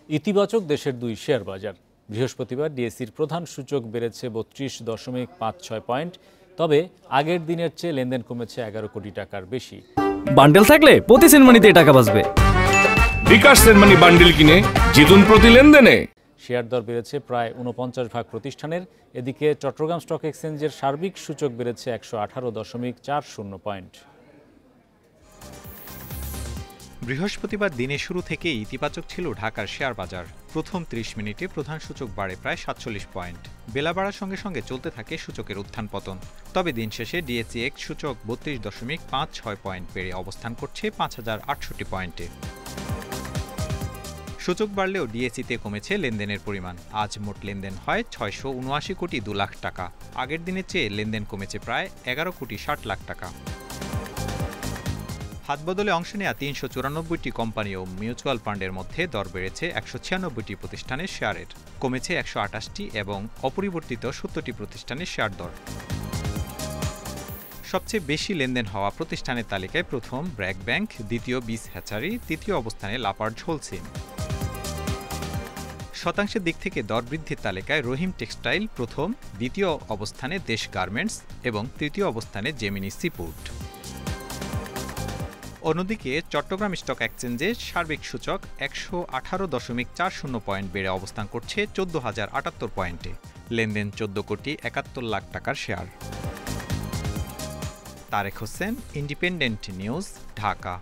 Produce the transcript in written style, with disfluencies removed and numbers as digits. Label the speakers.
Speaker 1: ইতিবাচক দেশের দুই শেয়ার বাজার। বৃহস্পতিবার ডিএসইর প্রধান সূচক বেড়েছে ৩২.56 পয়েন্ট, তবে আগের দিনের চেয়ে লেনদেন কমেছে ১১ কোটি টাকার বেশি।
Speaker 2: বান্ডেল থাকলে প্রতি সেনমানিতে টাকা বাঁচবে।
Speaker 3: বিকাশ সেনমানি বান্ডেল কিনে জিতুন প্রতি লেনদেনে।
Speaker 1: শেয়ার দর বেড়েছে প্রায় ৪৯ ভাগ প্রতিষ্ঠানের। এদিকে চট্টগ্রাম স্টক এক্সচেঞ্জের সার্বিক সূচক বেড়েছে ১১৮.৪০ পয়েন্ট।
Speaker 4: বৃহস্পতিবার দিনের শুরু থেকেই ইতিবাচক ছিল ঢাকার শেয়ার বাজার। প্রথম ৩০ মিনিটে প্রধান সূচক বাড়ে প্রায় ৪৭ পয়েন্ট। বেলা বাড়ার সঙ্গে সঙ্গে চলতে থাকে সূচকের উত্থান পতন। তবে দিন শেষে ডিএসইএক্স সূচক ৩২.৫৬ পয়েন্ট বেড়ে অবস্থান করছে ৫,০৬৮ পয়েন্টে। সূচক বাড়লেও ডিএসইতে কমেছে লেনদেনের পরিমাণ। আজ মোট লেনদেন হয় ৬৭৯ কোটি ২ লাখ টাকা। আগের দিনের চেয়ে লেনদেন কমেছে প্রায় ১১ কোটি ৬০ লাখ টাকা। হাতবদলে অংশ নেওয়া ৩৯৪টি কোম্পানি ও মিউচুয়াল ফান্ডের মধ্যে দর বেড়েছে ১৯৬টি প্রতিষ্ঠানের শেয়ারের, কমেছে ১২৮টি এবং অপরিবর্তিত ৭০টি প্রতিষ্ঠানের শেয়ার দর। সবচেয়ে বেশি লেনদেন হওয়া প্রতিষ্ঠানের তালিকায় প্রথম ব্র্যাক ব্যাংক, দ্বিতীয় বিস হ্যাচারি, তৃতীয় অবস্থানে লাপার্জ হোলসেল। শতাংশের দিক থেকে দর বৃদ্ধির তালিকায় রহিম টেক্সটাইল প্রথম, দ্বিতীয় অবস্থানে দেশ গার্মেন্টস এবং তৃতীয় অবস্থানে জেমিনি সিফুড। অন্যদিকে চট্টগ্রাম স্টক এক্সচেঞ্জের সার্বিক সূচক ১১৮.৪০ পয়েন্ট বেড়ে অবস্থান করছে ১৪,০৭৮ পয়েন্টে। লেনদেন ১৪ কোটি ৭১ লাখ টাকার share. Tarek Hossain, independent news, Dhaka.